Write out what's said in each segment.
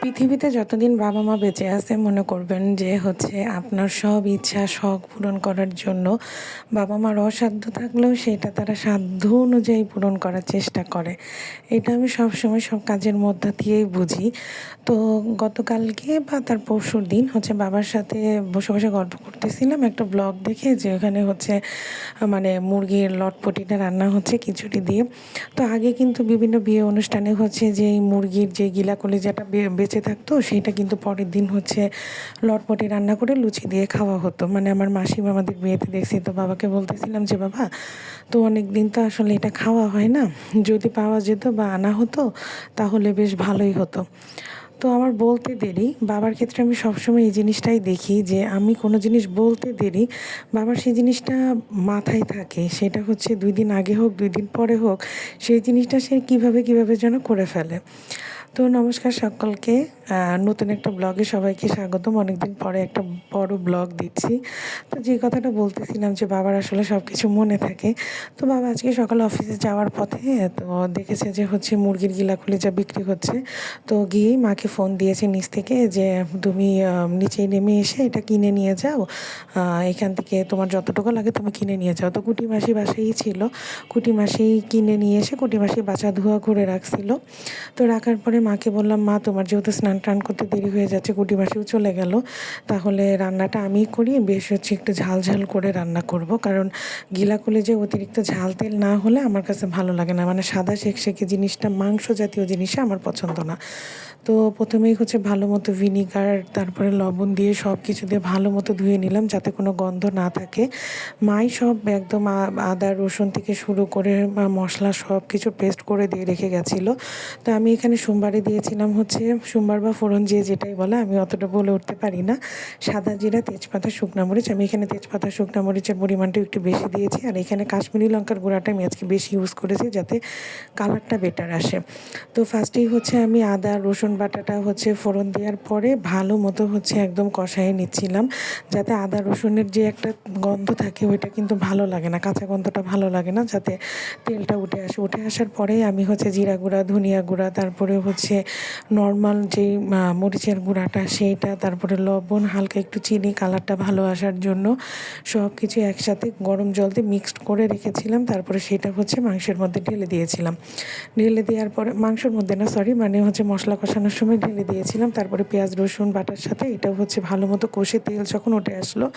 পৃথিবীতে যতদিন বাবা মা বেঁচে আছে মনে করবেন যে আপনার সব ইচ্ছা শখ পূরণ করার জন্য বাবা মার অসাধ্য থাকলেও সেটা তারা সাধ্য অনুযায়ী পূরণ করার চেষ্টা করে। এটা আমি সবসময় সব কাজের মধ্যে দিয়েই বুঝি। তো গতকালকে বা তার পরশুর দিন বাবার সাথে বসে বসে গল্প করতেছিলাম একটা ব্লগ দেখে, যে ওখানে মানে মুরগির লটপটিটা রান্না হচ্ছে খিচুড়ি দিয়ে। তো আগে কিন্তু বিভিন্ন বিয়ে অনুষ্ঠানে যে এই মুরগির যে গিলা কলিজাটা বেঁচে থাকতো সেটা কিন্তু পরের দিন লটপটি রান্না করে লুচি দিয়ে খাওয়া হতো। মানে আমার মাসিমা আমাদের বিয়েতে দেখছি, তো বাবাকে বলতেছিলাম যে বাবা, তো অনেক দিন তো আসলে এটা খাওয়া হয় না, যদি পাওয়া যেত বা আনা হতো তাহলে বেশ ভালোই হতো। তো আমার বলতে দেরি, বাবার ক্ষেত্রে আমি সবসময় এই জিনিসটাই দেখি যে আমি কোনো জিনিস বলতে দেরি, বাবার সেই জিনিসটা মাথায় থাকে। সেটা 2 দিন আগে হোক 2 দিন পরে হোক, সেই জিনিসটা সে কীভাবে যেন করে ফেলে। তো নমস্কার সকলকে, নতুন একটা ব্লগে সবাইকে স্বাগতম। অনেকদিন পরে একটা বড় ব্লগ দিচ্ছি। তো যে কথাটা বলতেছিলাম যে বাবার আসলে সব কিছু মনে থাকে। তো বাবা আজকে সকালে অফিসে যাওয়ার পথে তো দেখেছে যে মুরগির গিলা কলিজা বিক্রি হচ্ছে। তো গিয়েই মাকে ফোন দিয়েছে নিচ থেকে যে তুমি নিচেই নেমে এসে এটা কিনে নিয়ে যাও, এখান থেকে তোমার যতটুকু লাগে তুমি কিনে নিয়ে যাও। তো কুটি মাসি বাসায়ই ছিল, কুটি মাসি কিনে নিয়ে এসে কুটি মাসি বাছা ধোয়া করে রাখছিল। তো রাখার পরে মাকে বললাম, মা তোমার যেহেতু স্নান টান করতে দেরি হয়ে যাচ্ছে, কুটি মাসিও চলে গেল, তাহলে রান্নাটা আমি করি, বেশ একটু ঝাল ঝাল করে রান্না করব, কারণ গিলা কলিজায় অতিরিক্ত ঝাল তেল না হলে আমার কাছে ভালো লাগে না। মানে সাদা সেকসেকে জিনিসটা, মাংস জাতীয় জিনিসটা আমার পছন্দ না। তো প্রথমেই ভালো মতো ভিনিগার তারপরে লবণ দিয়ে সব কিছু দিয়ে ভালো মতো ধুয়ে নিলাম যাতে কোনো গন্ধ না থাকে। মাই সব একদম আদা রসুন থেকে শুরু করে মশলা সব কিছু পেস্ট করে দিয়ে রেখে গেছিলো। তো আমি এখানে সোমবারে দিয়েছিলাম সোমবার বা ফোড়ন যে যেটাই বলে, আমি অতটা বলে উঠতে পারি না, সাদা জিরা তেজপাতা শুকনা মরিচ। আমি এখানে তেজপাতা শুকনা মরিচের পরিমাণটা একটু বেশি দিয়েছি, আর এখানে কাশ্মীরি লঙ্কার গুঁড়াটা আমি আজকে বেশি ইউজ করেছি যাতে কালারটা বেটার আসে। তো ফার্স্টেই আমি আদা রসুন বাটাটা ফোড়ন দেওয়ার পরে ভালো মতো একদম কষায় নিচ্ছিলাম, যাতে আদা রসুনের যে একটা গন্ধ থাকে ওইটা কিন্তু ভালো লাগে না, কাঁচা গন্ধটা ভালো লাগে না, যাতে তেলটা উঠে আসার পরে আমি জিরা গুঁড়া ধনিয়া গুঁড়া তারপরে নর্মাল যেই মরিচের গুঁড়াটা সেইটা, তারপরে লবণ, হালকা একটু চিনি কালারটা ভালো আসার জন্য সব কিছু একসাথে গরম জল দিয়ে মিক্সড করে রেখেছিলাম। তারপরে সেটা মাংসের মধ্যে ঢেলে দিয়েছিলাম। ঢেলে দেওয়ার পরে মাংসের মধ্যে না, সরি, মানে মশলা কষানোর সময় ঢেলে দিয়েছিলাম। তারপরে পেঁয়াজ রসুন বাটার সাথে এটাও ভালো মতো কষে তেল যখন উঠে আসলো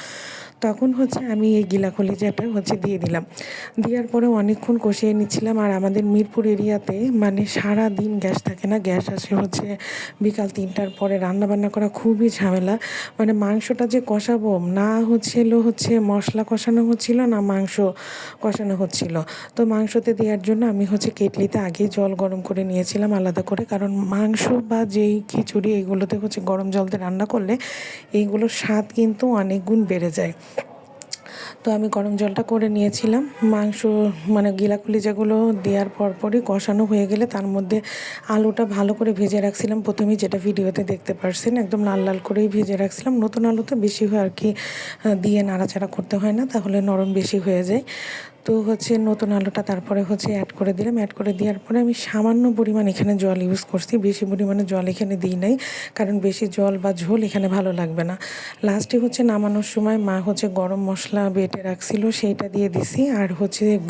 তখন আমি এই গিলা কলিজাটা দিয়ে দিলাম। দেওয়ার পরে অনেকক্ষণ কষিয়ে নিচ্ছিলাম। আর আমাদের মিরপুর এরিয়াতে মানে সারা দিন গ্যাস থাকে না, গ্যাস আসে বিকাল 3টার পরে। রান্নাবান্না করা খুবই ঝামেলা, মানে মাংসটা যে কষাবো না মশলা কষানো হচ্ছিল না মাংস কষানো হচ্ছিল। তো মাংসতে দেওয়ার জন্য আমি কেটলিতে আগেই জল গরম করে নিয়েছিলাম আলাদা করে, কারণ মাংস বা যেই খিচুড়ি এগুলোতে গরম জল দিয়ে রান্না করলে এইগুলোর স্বাদ কিন্তু অনেক গুণ বেড়ে যায়। তো আমি গরম জলটা করে নিয়েছিলাম। মাংস মানে গিলা কলিজাগুলো দেওয়ার পরপরই কষানো হয়ে গেলে তার মধ্যে আলুটা ভালো করে ভেজে রাখছিলাম প্রথমেই, যেটা ভিডিওতে দেখতে পারছেন, একদম লাল লাল করেই ভেজে রাখছিলাম। নতুন আলুতে বেশি হয় আর কি, দিয়ে নাড়াচাড়া করতে হয় না, তাহলে নরম বেশি হয়ে যায়। তো নতুন আলুটা তারপরে অ্যাড করে দিলাম। অ্যাড করে দেওয়ার পরে আমি সামান্য পরিমাণ এখানে জল ইউজ করছি, বেশি পরিমাণে জল এখানে দিই নাই, কারণ বেশি জল বা ঝোল এখানে ভালো লাগবে না। লাস্টে নামানোর সময় মা গরম মশলা বেটে রাখছিল সেইটা দিয়ে দিছি, আর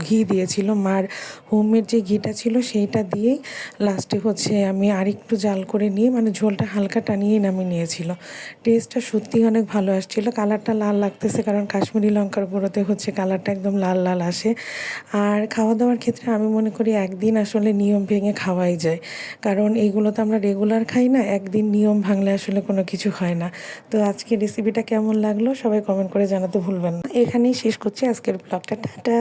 ঘি দিয়েছিল, মার হোমমেড যে ঘিটা ছিল সেইটা দিয়েই লাস্টে আমি আরেকটু জাল করে নিয়ে, মানে ঝোলটা হালকা টানিয়েই নামিয়ে নিয়েছিল। টেস্টটা সত্যি অনেক ভালো আসছিল। কালারটা লাল লাগতেছে কারণ কাশ্মীরি লঙ্কার গুঁড়োতে কালারটা একদম লাল লাল আসে। আর খাওয়া দাওয়ার ক্ষেত্রে আমি মনে করি একদিন আসলে নিয়ম ভেঙে খাওয়াই যায়, কারণ এইগুলো তো আমরা রেগুলার খাই না, একদিন নিয়ম ভাঙলে আসলে কোনো কিছু হয় না। তো আজকে রেসিপিটা কেমন লাগলো সবাই কমেন্ট করে জানাতে ভুলবেন না। এখানেই শেষ করছি আজকের ব্লগটা। টাটা।